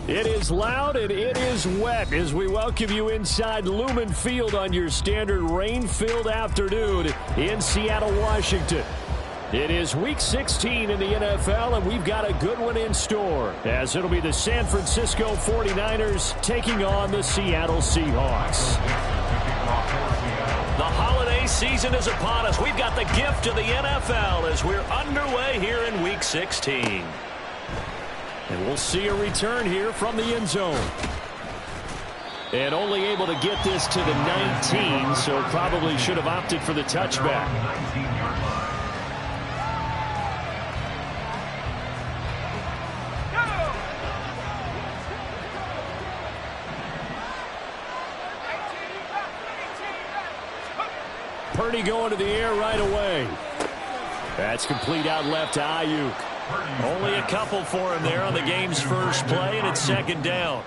It is loud and it is wet as we welcome you inside Lumen Field on your standard rain-filled afternoon in Seattle, Washington. It is Week 16 in the NFL, and we've got a good one in store, as it'll be the San Francisco 49ers taking on the Seattle Seahawks. The holiday season is upon us. We've got the gift of the NFL as we're underway here in Week 16. And we'll see a return here from the end zone. And only able to get this to the 19, so probably should have opted for the touchback. Purdy going to the air right away. That's complete out left to Ayuk. Only a couple for him there on the game's first play, and it's second down.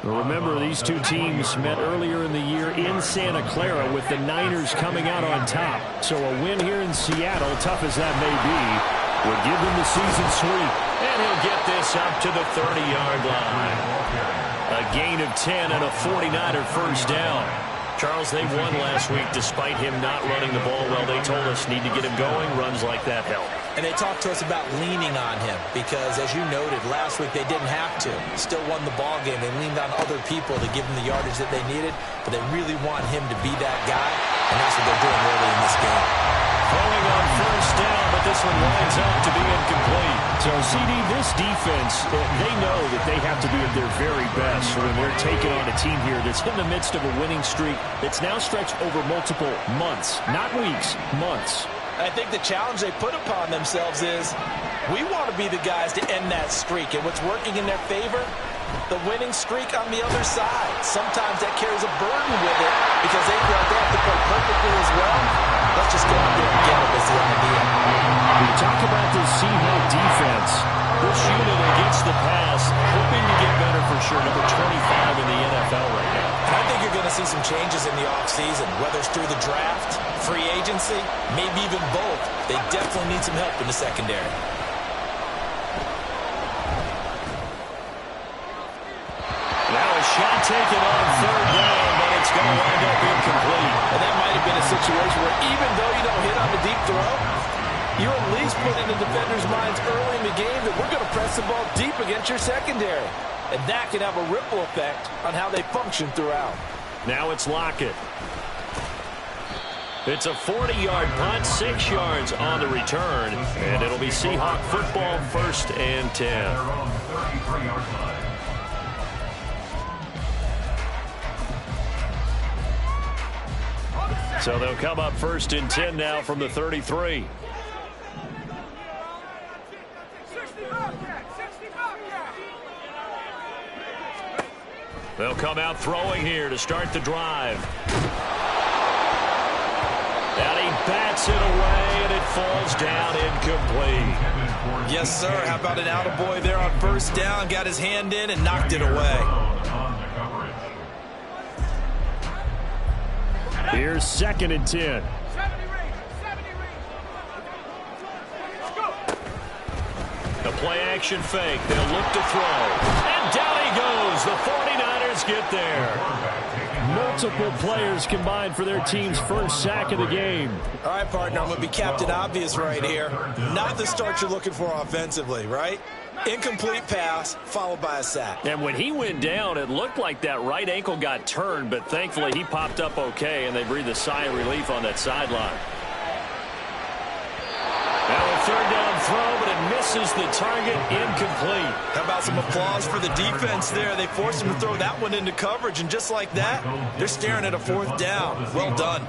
Remember, these two teams met earlier in the year in Santa Clara with the Niners coming out on top. So a win here in Seattle, tough as that may be, would give them the season sweep. And he'll get this up to the 30-yard line. A gain of 10 and a 49er first down. Charles, they won last week despite him not running the ball well. They told us need to get him going. Runs like that help. And they talked to us about leaning on him because, as you noted, last week they didn't have to. Still won the ball game. They leaned on other people to give them the yardage that they needed, but they really want him to be that guy, and that's what they're doing early in this game. Throwing on first down, but this one winds up to be incomplete. So, CD, this defense, they know that they have to be at their very best when they're taking on a team here that's in the midst of a winning streak that's now stretched over multiple months, not weeks, months. I think the challenge they put upon themselves is we want to be the guys to end that streak. And what's working in their favor? The winning streak on the other side. Sometimes that carries a burden with it because they feel like they have to play perfectly as well. Let's just go out there and get them is the idea. We talk about this Seahawks defense. This unit against the pass, hoping to get better for sure. Number 25 in the NFL right now. And I think you're going to see some changes in the offseason, whether it's through the draft, free agency, maybe even both. They definitely need some help in the secondary. Now a shot taken on third down, but it's going to wind up incomplete. And that might have been a situation where even though you don't hit on the deep throw, you at least put in the defenders' minds early in the game that we're going to press the ball deep against your secondary. And that can have a ripple effect on how they function throughout. Now it's Lockett. It's a 40-yard punt, 6 yards on the return, and it'll be Seahawk football, 1st and 10. So they'll come up 1st and 10 now from the 33. They'll come out throwing here to start the drive. And he bats it away, and it falls down incomplete. Yes, sir. How about an attaboy there on first down? Got his hand in and knocked it away. Here's 2nd and 10. The play-action fake. They'll look to throw. And down he goes. The 49ers get there. Multiple players combined for their team's first sack of the game. All right, partner, I'm going to be Captain Obvious right here. Not the start you're looking for offensively, right? Incomplete pass, followed by a sack. And when he went down, it looked like that right ankle got turned, but thankfully he popped up okay, and they breathed a sigh of relief on that sideline. Now a 3rd down throw, but it misses the target, incomplete. How about some applause for the defense there? They forced him to throw that one into coverage, and just like that, they're staring at a 4th down. Well done.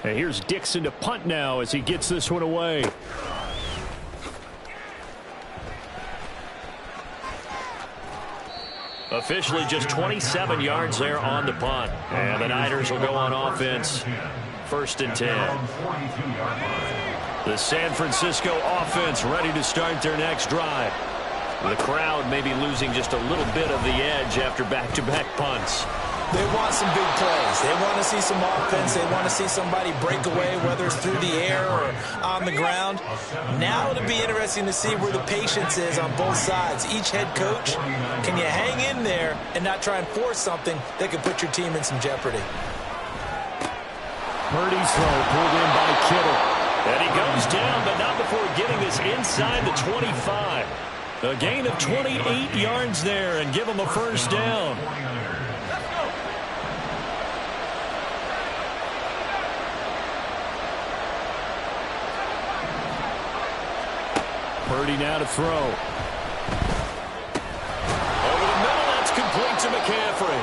And here's Dixon to punt now as he gets this one away. Officially just 27 yards there on the punt. And the Niners will go on offense. 1st and 10. The San Francisco offense ready to start their next drive. The crowd may be losing just a little bit of the edge after back-to-back punts. They want some big plays. They want to see some offense. They want to see somebody break away, whether it's through the air or on the ground. Now it'll be interesting to see where the patience is on both sides. Each head coach, can you hang in there and not try and force something that could put your team in some jeopardy? Purdy's throw pulled in by Kittle. And he goes down, but not before getting this inside the 25. A gain of 28 yards there and give him a 1st down. Purdy now to throw. Over the middle, that's complete to McCaffrey.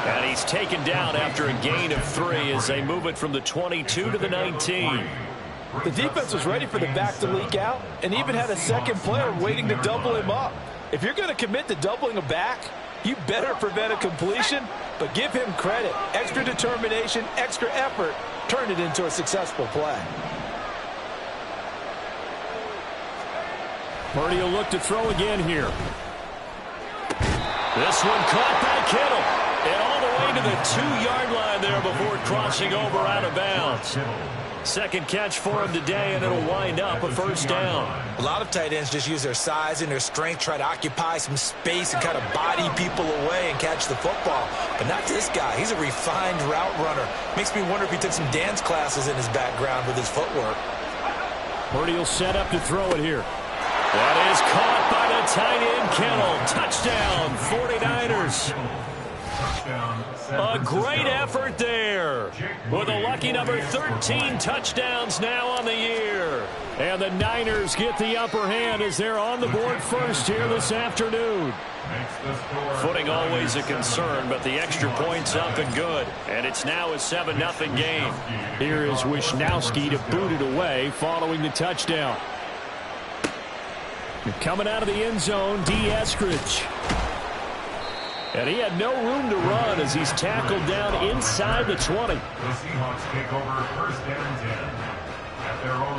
And he's taken down after a gain of 3 as they move it from the 22 to the 19. The defense was ready for the back to leak out and even had a second player waiting to double him up. If you're going to commit to doubling a back, you better prevent a completion, but give him credit. Extra determination, extra effort, turn it into a successful play. Purdy will look to throw again here. This one caught by Kittle. And all the way to the 2-yard line there before crossing over out of bounds. Second catch for him today, and it'll wind up a 1st down. A lot of tight ends just use their size and their strength, try to occupy some space and kind of body people away and catch the football. But not this guy. He's a refined route runner. Makes me wonder if he took some dance classes in his background with his footwork. Purdy will set up to throw it here. That is caught by the tight end, Kittle. Touchdown, 49ers. A great effort there with a lucky number 13 touchdowns now on the year. And the Niners get the upper hand as they're on the board first here this afternoon. Footing always a concern, but the extra point's up and good. And it's now a 7-0 game. Here is Wisnowski to boot it away following the touchdown. Coming out of the end zone, D. Eskridge. And he had no room to run as he's tackled down inside the 20. The Seahawks take over 1st and 10 at their own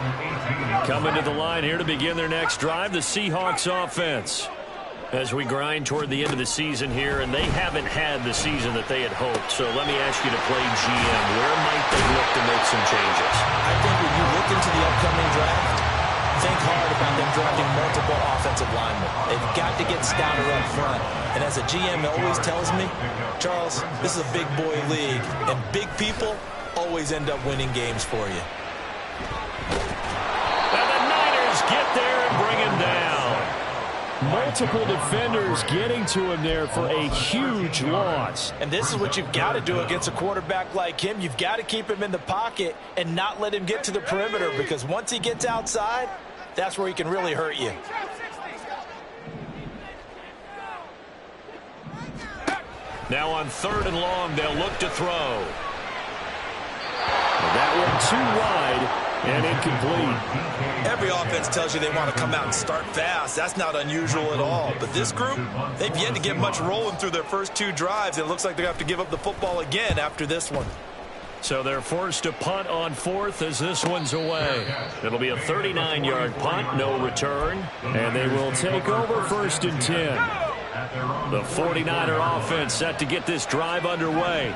18. Coming to the line here to begin their next drive, the Seahawks offense. As we grind toward the end of the season here, and they haven't had the season that they had hoped. So let me ask you to play GM. Where might they look to make some changes? I think when you look into the upcoming draft, think hard about them drafting multiple offensive linemen. They've got to get stouter up front. And as a GM always tells me, Charles, this is a big boy league, and big people always end up winning games for you. And the Niners get there and bring him down. Multiple defenders getting to him there for a huge loss. And this is what you've got to do against a quarterback like him. You've got to keep him in the pocket and not let him get to the perimeter, because once he gets outside, that's where he can really hurt you. Now on 3rd and long, they'll look to throw. That one too wide and incomplete. Every offense tells you they want to come out and start fast. That's not unusual at all. But this group, they've yet to get much rolling through their first 2 drives. It looks like they're going to have to give up the football again after this one. So they're forced to punt on 4th as this one's away. It'll be a 39-yard punt, no return. And they will take over 1st and 10. The 49er offense set to get this drive underway.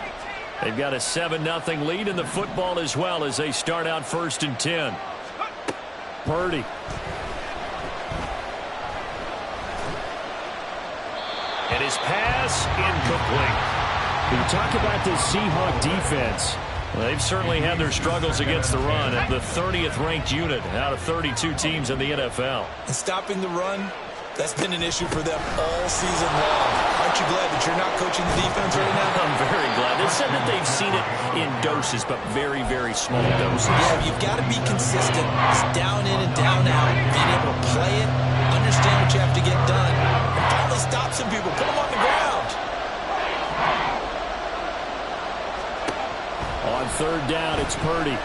They've got a 7-0 lead in the football as well as they start out 1st and 10. Purdy. And his pass incomplete. You talk about this Seahawk defense. Well, they've certainly had their struggles against the run at the 30th ranked unit out of 32 teams in the NFL. And stopping the run, that's been an issue for them all season long. Aren't you glad that you're not coaching the defense right now? I'm very glad. They said that they've seen it in doses, but very, very small doses. Yeah, you've got to be consistent. It's down in and down out. Being able to play it, understand what you have to get done, and finally stop some people, put them on the ground. On On third down, it's Purdy. And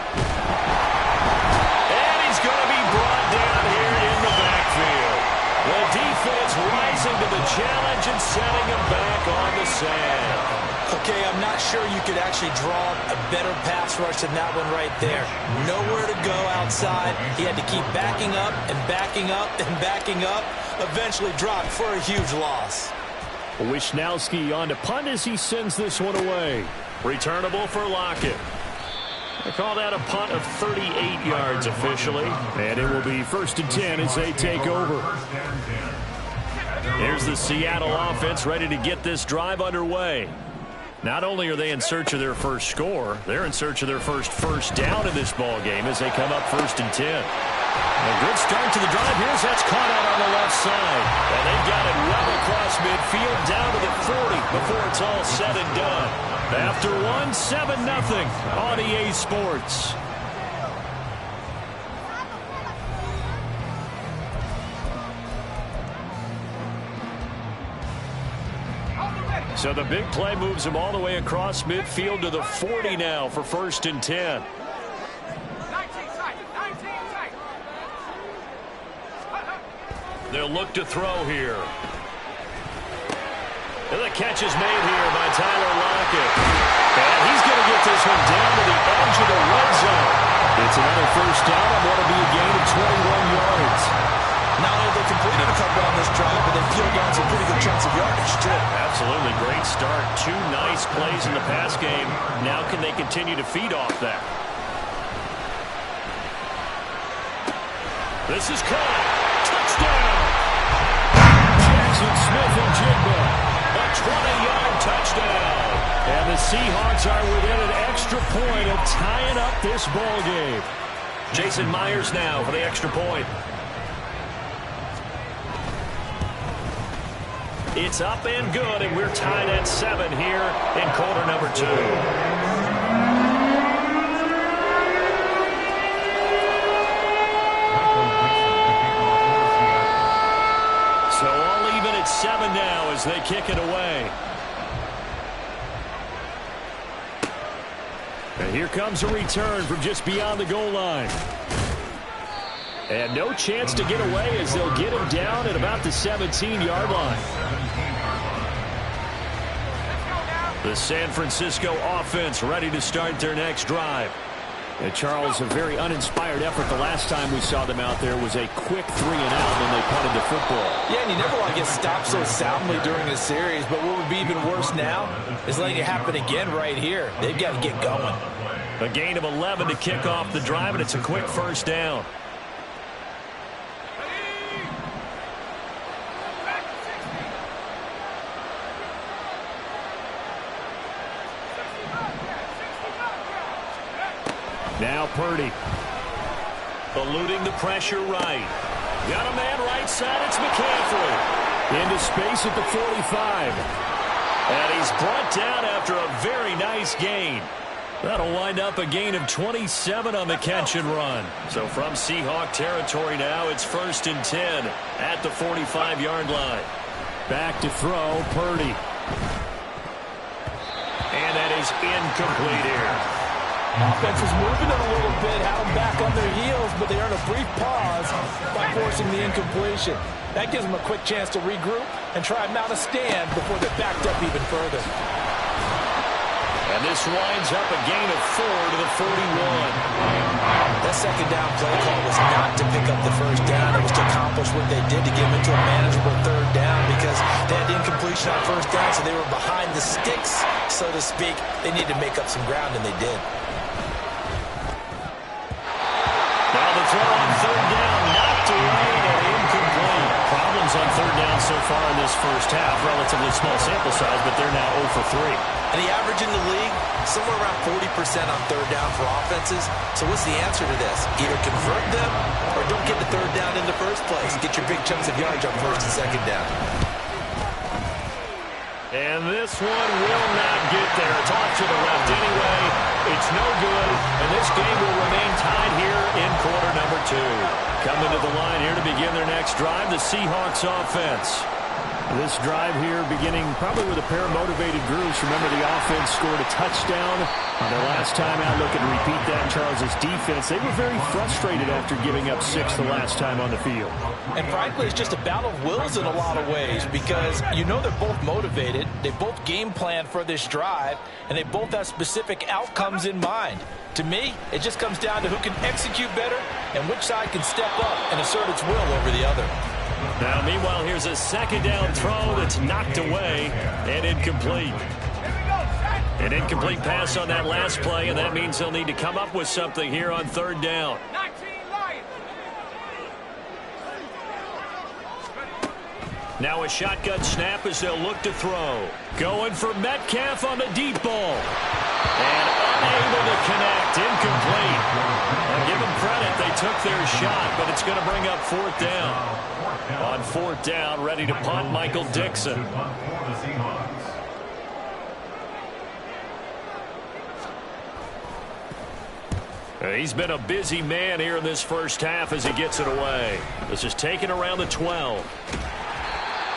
he's going to be brought down here in the backfield. The defense rising to the challenge and setting him back on the sand. Okay, I'm not sure you could actually draw a better pass rush than that one right there. Nowhere to go outside. He had to keep backing up and backing up and backing up. Eventually dropped for a huge loss. Wishnowski on to punt as he sends this one away. Returnable for Lockett. They call that a punt of 38 yards officially. And it will be 1st and 10 as they take over. Here's the Seattle offense ready to get this drive underway. Not only are they in search of their first score, they're in search of their first down in this ball game as they come up 1st and 10. A good start to the drive. Here's that's caught out on the left side. And they've got it well across midfield down to the 40 before it's all said and done. After one, 7-0 on EA Sports. So the big play moves him all the way across midfield to the 40 now for 1st and 10. They'll look to throw here. And the catch is made here by Tyler Lockett. And he's going to get this one down to the edge of the red zone. It's another 1st down and what will be a gain of 21 yards. Not only they completed a couple on this drive, but they peeled on some pretty good chunks of yardage, too. Absolutely great start. 2 nice plays in the pass game. Now can they continue to feed off that? This is caught. Touchdown! Jackson Smith-Njigba. A 20-yard touchdown. And the Seahawks are within an extra point of tying up this ball game. Jason Myers now for the extra point. It's up and good, and we're tied at 7 here in quarter number 2. So all even at 7 now as they kick it away. And here comes a return from just beyond the goal line. And no chance to get away as they'll get him down at about the 17-yard line. The San Francisco offense ready to start their next drive. And Charles, a very uninspired effort the last time we saw them out there was a quick 3-and-out when they punted the football. Yeah, and you never want to get stopped so soundly during a series, but what would be even worse now is letting it happen again right here. They've got to get going. A gain of 11 to kick off the drive, and it's a quick 1st down. Now Purdy. Eluding the pressure right. Got a man right side. It's McCaffrey. Into space at the 45. And he's brought down after a very nice gain. That'll wind up a gain of 27 on the catch and run. So from Seahawk territory now, it's 1st and 10 at the 45-yard line. Back to throw, Purdy. And that is incomplete here. Offense is moving it a little bit, had them back on their heels, but they earn a brief pause by forcing the incompletion. That gives them a quick chance to regroup and try and mount a stand before they're backed up even further. And this winds up a gain of 4 to the 41. That 2nd down play call was not to pick up the 1st down. It was to accomplish what they did to get them into a manageable 3rd down because they had incompletion on 1st down, so they were behind the sticks, so to speak. They needed to make up some ground, and they did. Now the throw on 3rd down, knocked away and incomplete. Problems on 3rd down so far in this first half. Relatively small sample size, but they're now 0 for 3. And the average in the league, somewhere around 40% on 3rd down for offenses. So what's the answer to this? Either convert them or don't get the 3rd down in the first place. Get your big chunks of yardage on 1st and 2nd down. And this one will not get there. It's off to the left anyway. It's no good. And this game will remain tied here in quarter number 2. Coming to the line here to begin their next drive, the Seahawks offense. This drive here beginning probably with a pair of motivated groups. Remember, the offense scored a touchdown on their last time out. Look and repeat that. Charles's defense, they were very frustrated after giving up 6 the last time on the field. And frankly, it's just a battle of wills in a lot of ways because you know they're both motivated. They both game plan for this drive, and they both have specific outcomes in mind. To me, it just comes down to who can execute better and which side can step up and assert its will over the other. Now, meanwhile, here's a second down throw that's knocked away and incomplete. An incomplete pass on that last play, and that means they'll need to come up with something here on third down. Now a shotgun snap as they'll look to throw. Going for Metcalf on the deep ball. And unable to connect. Incomplete. I'll give them credit. They took their shot, but it's going to bring up fourth down. On fourth down, ready to punt, Michael Dixon. He's been a busy man here in this first half as he gets it away. This is taken around the 12.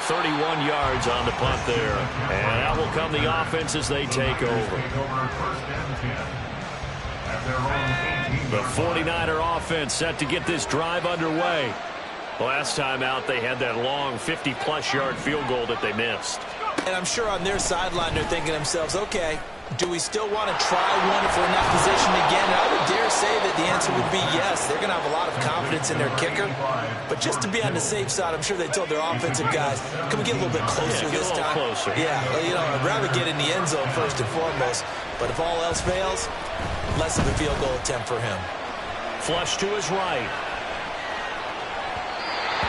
31 yards on the punt there. And out will come the offense as they take over. The 49er offense set to get this drive underway. Last time out, they had that long 50-plus yard field goal that they missed. And I'm sure on their sideline, they're thinking to themselves, okay, do we still want to try one if we're in that position again? And I would dare say that the answer would be yes. They're going to have a lot of confidence in their kicker. But just to be on the safe side, I'm sure they told their offensive guys, can we get a little bit closer this time? Closer. Yeah, you know, I'd rather get in the end zone first and foremost. But if all else fails, less of a field goal attempt for him. Flush to his right.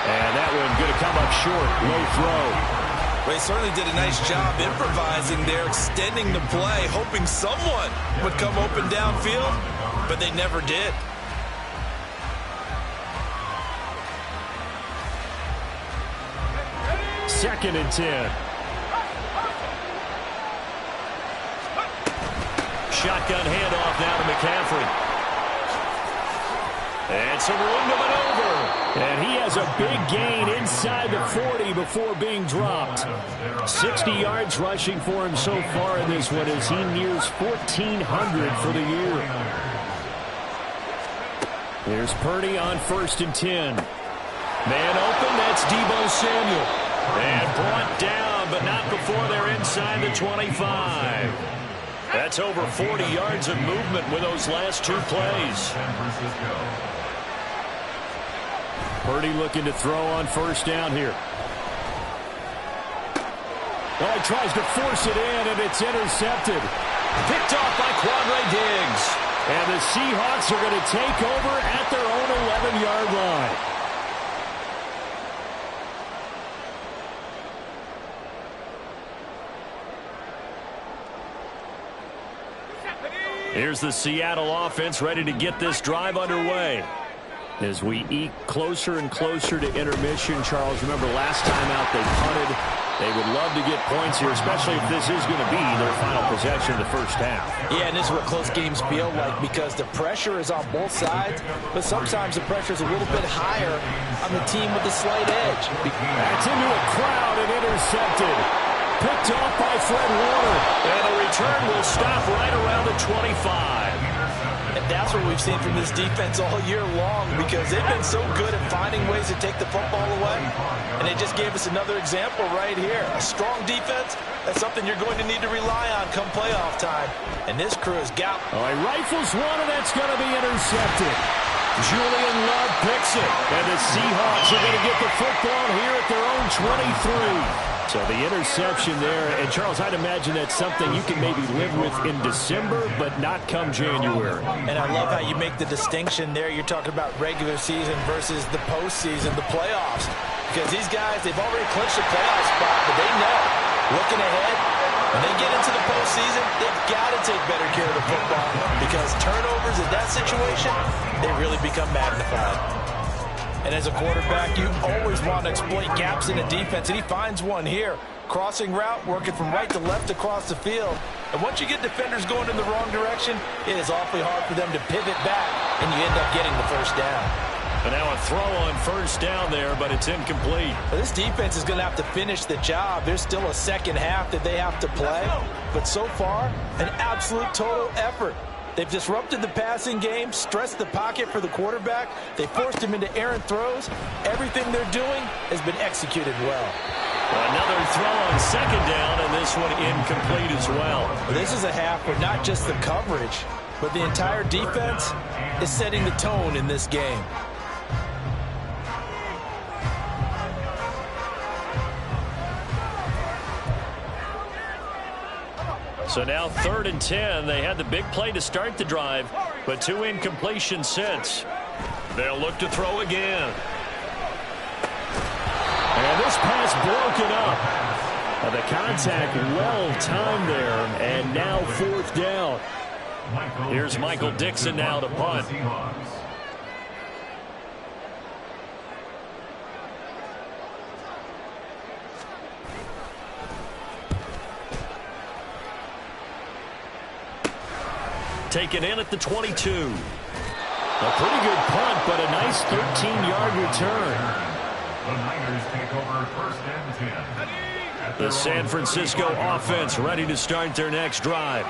And that one going to come up short. Low throw. Well, he certainly did a nice job improvising there, extending the play, hoping someone would come open downfield, but they never did. Second and 10. Shotgun handoff now to McCaffrey. And some room to maneuver. And he has a big gain inside the 40 before being dropped. 60 yards rushing for him so far in this one as he nears 1,400 for the year. There's Purdy on 1st and 10. Man open, that's Deebo Samuel. And brought down, but not before they're inside the 25. That's over 40 yards of movement with those last two plays. Purdy looking to throw on 1st down here. Well, he tries to force it in, and it's intercepted. Picked off by Quandre Diggs. And the Seahawks are going to take over at their own 11-yard line. Here's the Seattle offense ready to get this drive underway. As we eke closer and closer to intermission, Charles, remember last time out they punted. They would love to get points here, especially if this is going to be their final possession of the first half. Yeah, and this is what close games feel like because the pressure is on both sides, but sometimes the pressure is a little bit higher on the team with the slight edge. That's into a crowd and intercepted. Picked off by Fred Warner. And the return will stop right around the 25. And that's what we've seen from this defense all year long because they've been so good at finding ways to take the football away. And they just gave us another example right here. A strong defense, that's something you're going to need to rely on come playoff time. And this crew has got... Oh, he rifles one, and that's going to be intercepted. Julian Love picks it. And the Seahawks are going to get the football here at their own 23. So the interception there, and Charles, I'd imagine that's something you can maybe live with in December, but not come January. And I love how you make the distinction there. You're talking about regular season versus the postseason, the playoffs. Because these guys, they've already clinched the playoff spot, but they know, looking ahead, when they get into the postseason, they've got to take better care of the football because turnovers in that situation, they really become magnified. And as a quarterback, you always want to exploit gaps in the defense, and he finds one here. Crossing route, working from right to left across the field. And once you get defenders going in the wrong direction, it is awfully hard for them to pivot back, and you end up getting the first down. And now a throw on first down there, but it's incomplete. Well, this defense is going to have to finish the job. There's still a second half that they have to play. But so far, an absolute total effort. They've disrupted the passing game, stressed the pocket for the quarterback. They forced him into errant throws. Everything they're doing has been executed well. Another throw on second down, and this one incomplete as well. This is a half where not just the coverage, but the entire defense is setting the tone in this game. So now 3rd and 10. They had the big play to start the drive, but 2 incompletions since. They'll look to throw again. And this pass broken up. The contact well timed there, and now 4th down. Here's Michael Dixon now to punt. Taken in at the 22. A pretty good punt, but a nice 13-yard return. The Niners take over 1st and 10. The San Francisco offense ready to start their next drive.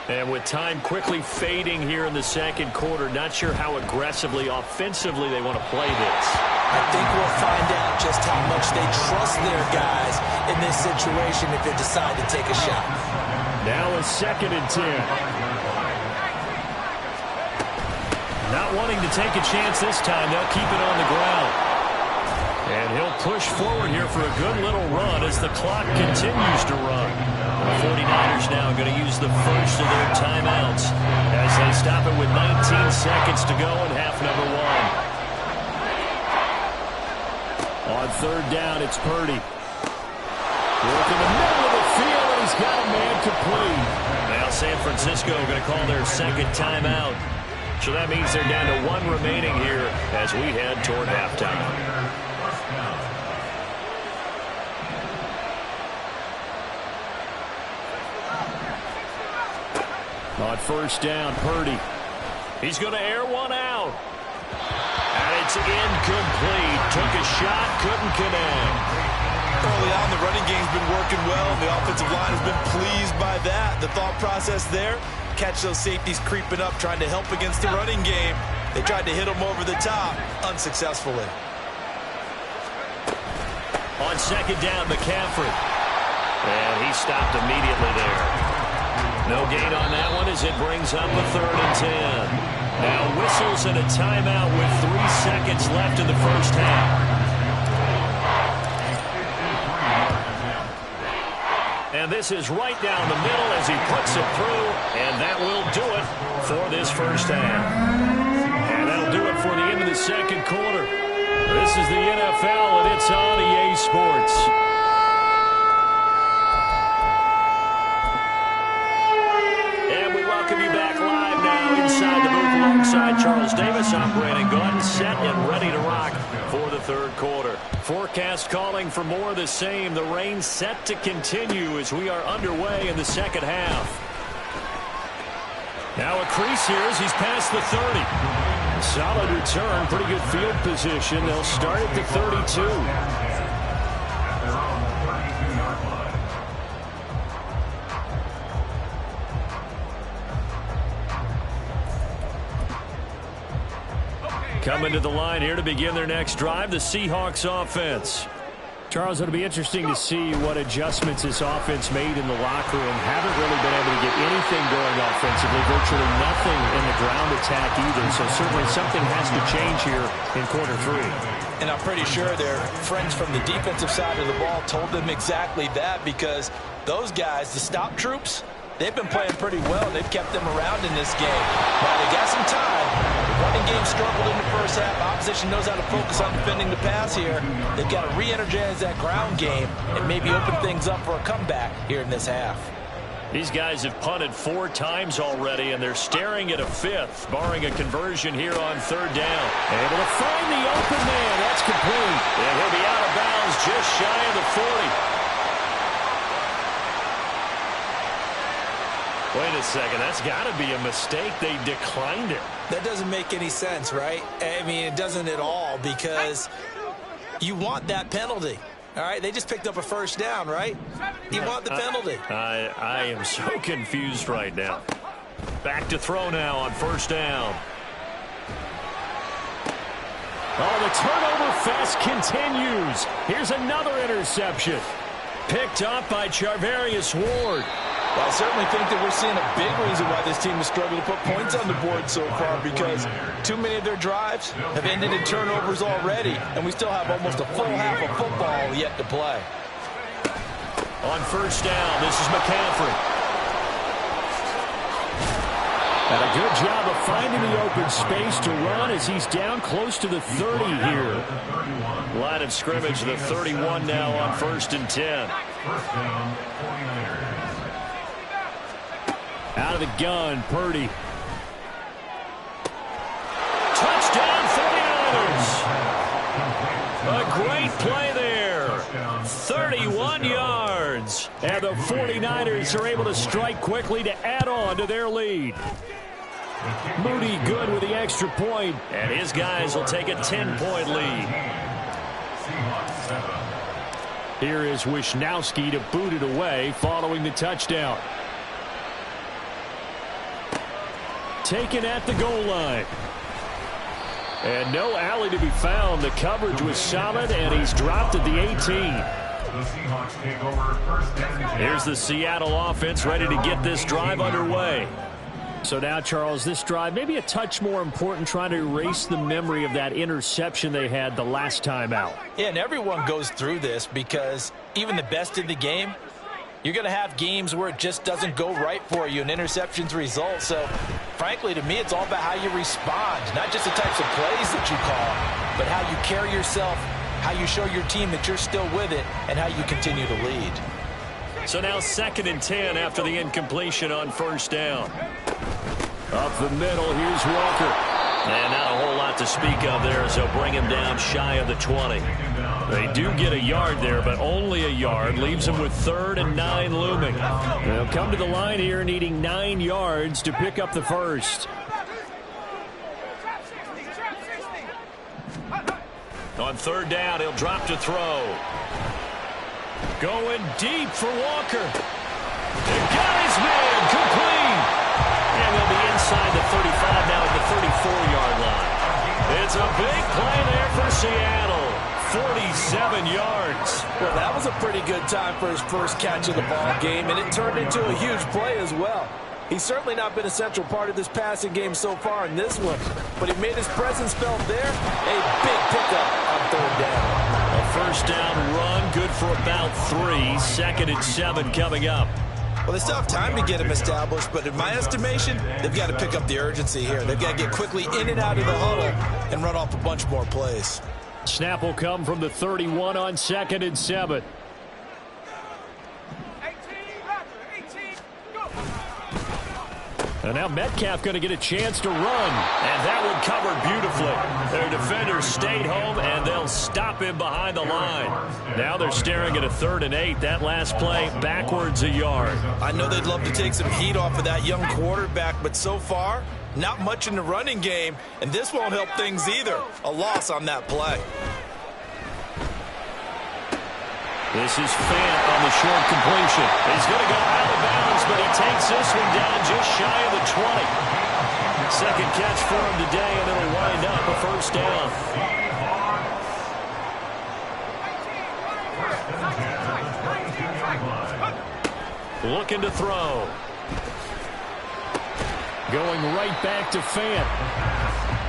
And with time quickly fading here in the second quarter, not sure how aggressively, offensively they want to play this. I think we'll find out just how much they trust their guys in this situation if they decide to take a shot. Now a 2nd and 10. Not wanting to take a chance this time, they'll keep it on the ground. And he'll push forward here for a good little run as the clock continues to run. The 49ers now going to use the first of their timeouts as they stop it with 19 seconds to go in half number 1. On 3rd down, it's Purdy. Work in the middle of the field, and he's got a man complete. Now San Francisco going to call their 2nd timeout. So that means they're down to 1 remaining here as we head toward halftime. On 1st down, Purdy. He's going to air one out. And it's incomplete. Took a shot, couldn't connect. Early on, the running game's been working well. The offensive line has been pleased by that. The thought process there, catch those safeties creeping up, trying to help against the running game. They tried to hit them over the top, unsuccessfully. On 2nd down, McCaffrey. And he stopped immediately there. No gain on that one as it brings up a 3rd and 10. Now whistles and a timeout with 3 seconds left in the first half. And this is right down the middle as he puts it through, and that will do it for this first half. And that'll do it for the end of the second quarter. This is the NFL, and it's on EA Sports. And we welcome you back live now inside the booth alongside Charles Davis. I'm Brandon Gordon, set and ready to rock for the 3rd quarter. Forecast calling for more of the same. The rain set to continue as we are underway in the second half. Now a crease here as he's past the 30. Solid return, pretty good field position. They'll start at the 32. Coming to the line here to begin their next drive, the Seahawks offense. Charles, it'll be interesting to see what adjustments this offense made in the locker room. Haven't really been able to get anything going offensively, virtually nothing in the ground attack either. So certainly something has to change here in quarter 3. And I'm pretty sure their friends from the defensive side of the ball told them exactly that, because those guys, the stop troops, they've been playing pretty well. They've kept them around in this game. While they got some time, the running game struggled in the first half. Opposition knows how to focus on defending the pass here. They've got to re-energize that ground game and maybe open things up for a comeback here in this half. These guys have punted 4 times already, and they're staring at a 5th, barring a conversion here on 3rd down. Able to find the open man. That's complete. And he'll be out of bounds just shy of the 40. Wait a second. That's got to be a mistake. They declined it. That doesn't make any sense, right? I mean, it doesn't at all, because you want that penalty. All right, they just picked up a first down, right? You want the penalty. I am so confused right now. Back to throw now on first down. Oh, the turnover fest continues. Here's another interception. Picked up by Charvarius Ward. Well, I certainly think that we're seeing a big reason why this team has struggled to put points on the board so far, because too many of their drives have ended in turnovers already, and we still have almost a full half of football yet to play. On first down, this is McCaffrey. And a good job of finding the open space to run as he's down close to the 30 here. Line of scrimmage, the 31 now on 1st and 10. First down, 49ers. Out of the gun, Purdy. Touchdown, 49ers. A great play there. 31 yards. And the 49ers are able to strike quickly to add on to their lead. Moody good with the extra point. And his guys will take a 10-point lead. Here is Wisnowski to boot it away following the touchdown. Taken at the goal line. And no alley to be found. The coverage was solid, and he's dropped at the 18. The Seahawks take over first and 10. Here's the Seattle offense ready to get this drive underway. So now, Charles, this drive maybe a touch more important, trying to erase the memory of that interception they had the last time out. Yeah, and everyone goes through this, because even the best in the game, you're going to have games where it just doesn't go right for you and interceptions result. So, frankly, to me, it's all about how you respond, not just the types of plays that you call, but how you carry yourself, how you show your team that you're still with it, and how you continue to lead. So now 2nd and 10 after the incompletion on first down. Up the middle, here's Walker. And not a whole lot to speak of there as they'll bring him down shy of the 20. They do get a yard there, but only a yard. Leaves them with 3rd and 9 looming. They'll come to the line here needing 9 yards to pick up the first. On 3rd down, he'll drop to throw. Going deep for Walker. They got his man, complete. And they'll be inside the 35 now at the 34-yard line. It's a big play there for Seattle. 47 yards. Well, that was a pretty good time for his first catch of the ball game, and it turned into a huge play as well. He's certainly not been a central part of this passing game so far in this one, but he made his presence felt there. A big pickup on 3rd down. A first down run, good for about 3. 2nd and 7 coming up. Well, they still have time to get him established, but in my estimation, they've got to pick up the urgency here. They've got to get quickly in and out of the huddle and run off a bunch more plays. Snap will come from the 31 on 2nd and 7. And now Metcalf going to get a chance to run. And that one covered beautifully. Their defenders stayed home, and they'll stop him behind the line. Now they're staring at a 3rd and 8. That last play, backwards a yard. I know they'd love to take some heat off of that young quarterback, but so far, not much in the running game, and this won't help things either. A loss on that play. This is Fant on the short completion. He's going to go out of bounds, but he takes this one down just shy of the 20. 2nd catch for him today, and it'll wind up a first down. Looking to throw. Going right back to Fant.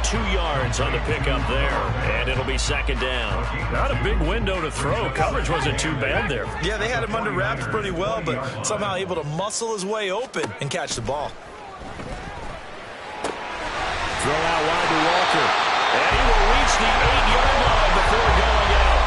2 yards on the pickup there, and it'll be 2nd down. Not a big window to throw. Coverage wasn't too bad there. Yeah, they had him under wraps pretty well, but somehow able to muscle his way open and catch the ball. Throw out wide to Walker. And he will reach the 8-yard line before going out.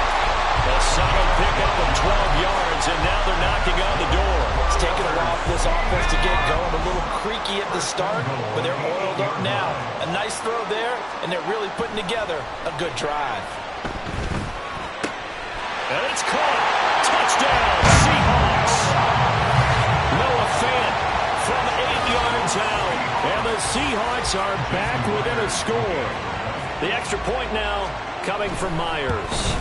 A solid pickup of 12 yards, and now they're knocking on the door. It's taken a while for this offense to get going. A little creaky at the start, but they're oiled up now. A nice throw there, and they're really putting together a good drive. And it's caught. Touchdown, Seahawks. Noah Fant from 8 Seahawks are back within a score. The extra point now coming from Myers.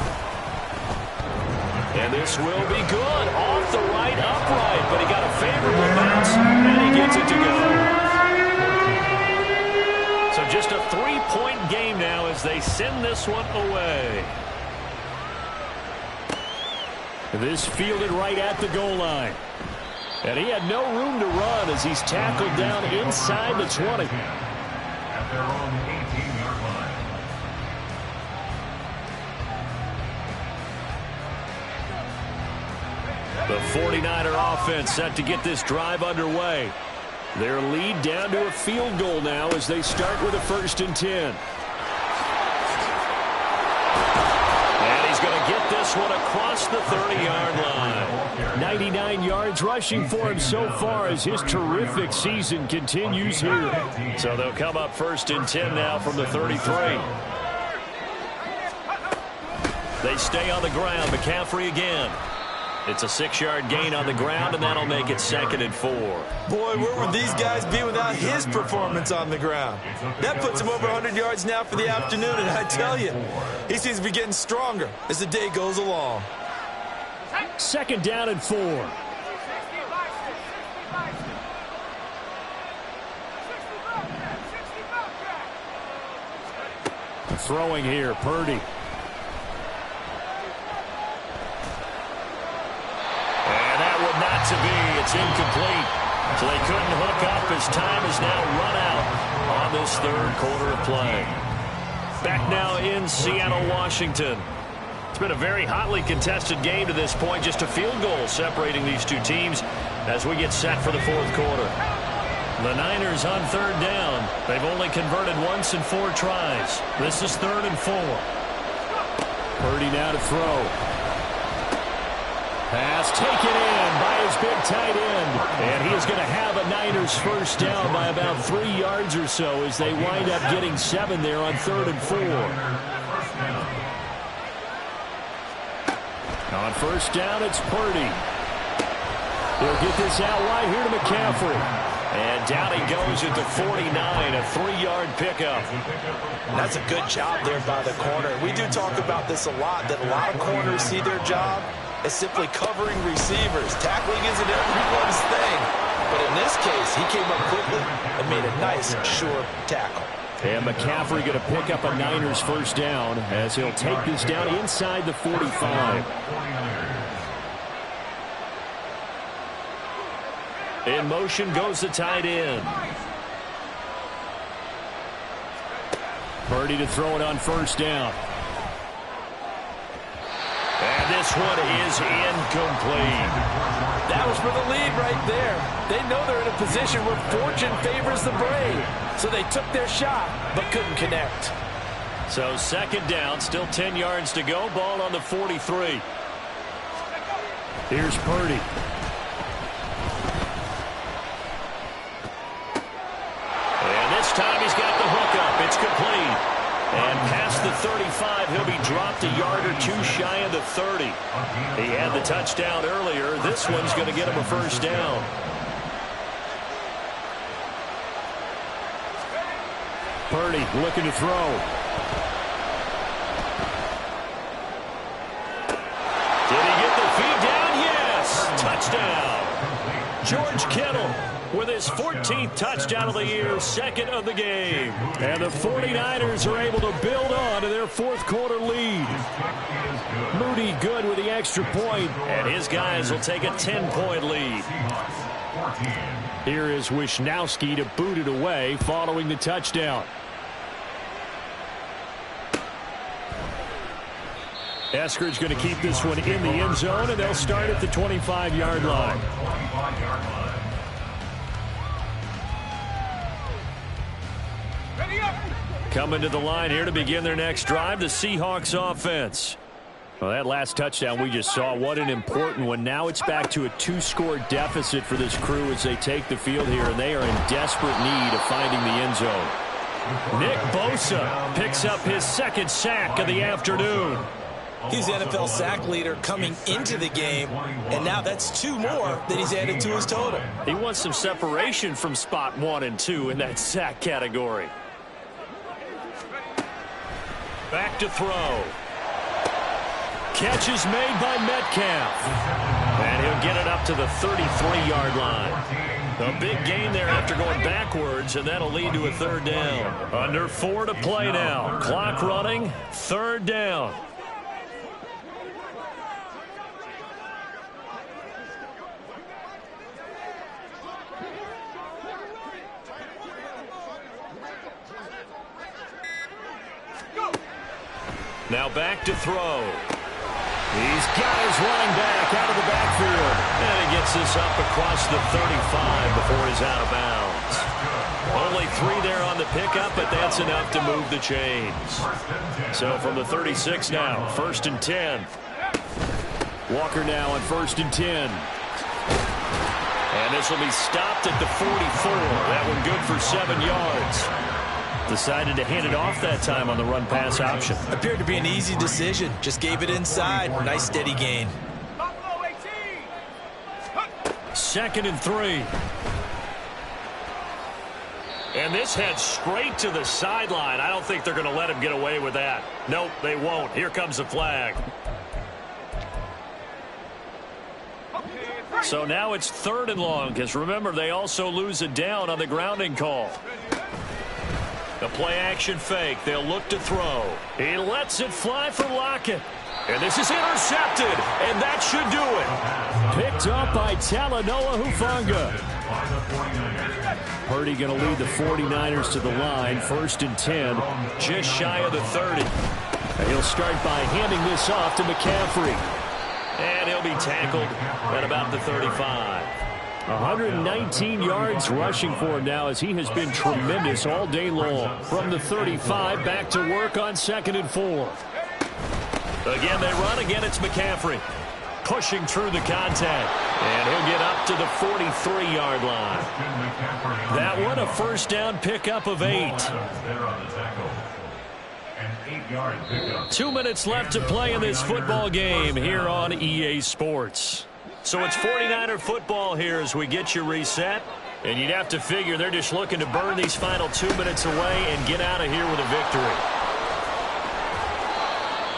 And this will be good. Off the right, upright. But he got a favorable bounce, and he gets it to go. So just a 3-point game now as they send this one away. This fielded right at the goal line. And he had no room to run as he's tackled down inside the 20. At their own 18-yard line. The 49er offense set to get this drive underway. Their lead down to a field goal now as they start with a 1st and 10. And he's going to get this one across the 30-yard line. 99 yards rushing for him so far as his terrific season continues here. So they'll come up 1st and 10 now from the 33. They stay on the ground. McCaffrey again. It's a 6-yard gain on the ground, and that'll make it 2nd and 4. Boy, where would these guys be without his performance on the ground? That puts him over 100 yards now for the afternoon, and I tell you, he seems to be getting stronger as the day goes along. 2nd down and 4. Throwing here, Purdy. Not to be. It's incomplete. So they couldn't hook up as time is now run out on this 3rd quarter of play. Back now in Seattle, Washington. It's been a very hotly contested game to this point. Just a field goal separating these two teams as we get set for the 4th quarter. The Niners on 3rd down. They've only converted once in 4 tries. This is 3rd and 4. Purdy now to throw. Pass taken in by his big tight end. And he is going to have a Niners 1st down by about 3 yards or so as they wind up getting 7 there on 3rd and 4. On 1st down, it's Purdy. He'll get this out wide here to McCaffrey. And down he goes at the 49, a 3-yard pickup. That's a good job there by the corner. We do talk about this a lot, that a lot of corners see their job as simply covering receivers. Tackling isn't everyone's thing. But in this case, he came up quickly and made a nice, sure tackle. And McCaffrey going to pick up a Niners 1st down as he'll take this down inside the 45. In motion goes the tight end. Purdy to throw it on 1st down. And this one is incomplete. That was for the lead right there. They know they're in a position where fortune favors the brave. So they took their shot, but couldn't connect. So 2nd down, still 10 yards to go. Ball on the 43. Here's Purdy. And this time he's got the hook up. It's complete. And past the 35, he'll be dropped a yard or 2 shy of the 30. He had the touchdown earlier. This one's going to get him a 1st down. Purdy looking to throw. Did he get the feed down? Yes! Touchdown. George Kittle with his 14th touchdown of the year, 2nd of the game. And the 49ers are able to build on to their 4th quarter lead. Moody good with the extra point, and his guys will take a 10-point lead. Here is Wisnowski to boot it away following the touchdown. Eskridge going to keep this one in the end zone, and they'll start at the 25-yard line. Coming to the line here to begin their next drive, the Seahawks offense. Well, that last touchdown we just saw, what an important one. Now it's back to a 2-score deficit for this crew as they take the field here, and they are in desperate need of finding the end zone. Nick Bosa picks up his 2nd sack of the afternoon. He's the NFL sack leader coming into the game, and now that's 2 more that he's added to his total. He wants some separation from spot 1 and 2 in that sack category. Back to throw. Catch is made by Metcalf. And he'll get it up to the 33-yard line. A big gain there after going backwards, and that'll lead to a 3rd down. Under 4 to play now. Clock running, 3rd down. Now back to throw. He's got his running back out of the backfield. And he gets this up across the 35 before he's out of bounds. Only 3 there on the pickup, but that's enough to move the chains. So from the 36 now, 1st and 10. Walker now on 1st and 10. And this will be stopped at the 44. That one good for 7 yards. Decided to hand it off that time on the run-pass option. Appeared to be an easy decision. Just gave it inside. Nice steady gain. 2nd and 3. And this heads straight to the sideline. I don't think they're going to let him get away with that. Nope, they won't. Here comes the flag. So now it's 3rd and long, because remember, they also lose a down on the grounding call. The play-action fake. They'll look to throw. He lets it fly for Lockett. And this is intercepted, and that should do it. Picked up by Talanoa Hufanga. Purdy going to lead the 49ers to the line. 1st and 10. Just shy of the 30. And he'll start by handing this off to McCaffrey. And he'll be tackled at about the 35. 119 yards rushing for him now, as he has been tremendous all day long. From the 35, back to work on 2nd and 4. Again, they run. Again, it's McCaffrey. Pushing through the contact. And he'll get up to the 43-yard line. That one, a 1st down pickup of 8. 2 minutes left to play in this football game here on EA Sports. So it's 49er football here as we get you reset. And you'd have to figure they're just looking to burn these final 2 minutes away and get out of here with a victory.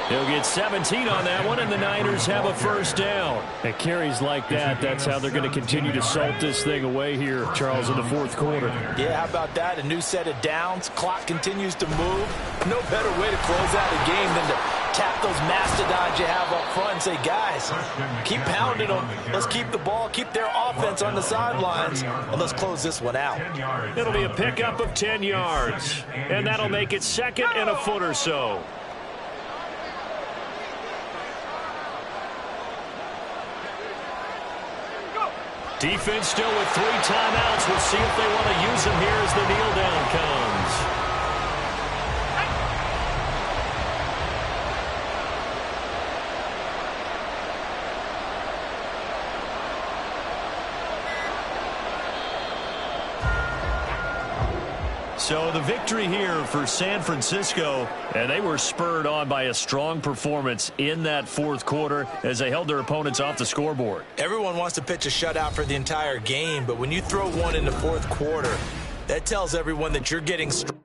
They'll get 17 on that one, and the Niners have a 1st down. At carries like that, that's how they're going to continue to salt this thing away here, Charles, in the 4th quarter. Yeah, how about that? A new set of downs. Clock continues to move. No better way to close out a game than to tap those mastodons you have up front and say, guys, keep pounding them. Let's keep the ball, keep their offense on the sidelines, and let's close this one out. It'll be a pickup of 10 yards, and that'll make it 2nd and a foot or so. Defense still with 3 timeouts. We'll see if they want to use them here as the kneel down comes. So the victory here for San Francisco, and they were spurred on by a strong performance in that 4th quarter as they held their opponents off the scoreboard. Everyone wants to pitch a shutout for the entire game, but when you throw one in the 4th quarter, that tells everyone that you're getting strong.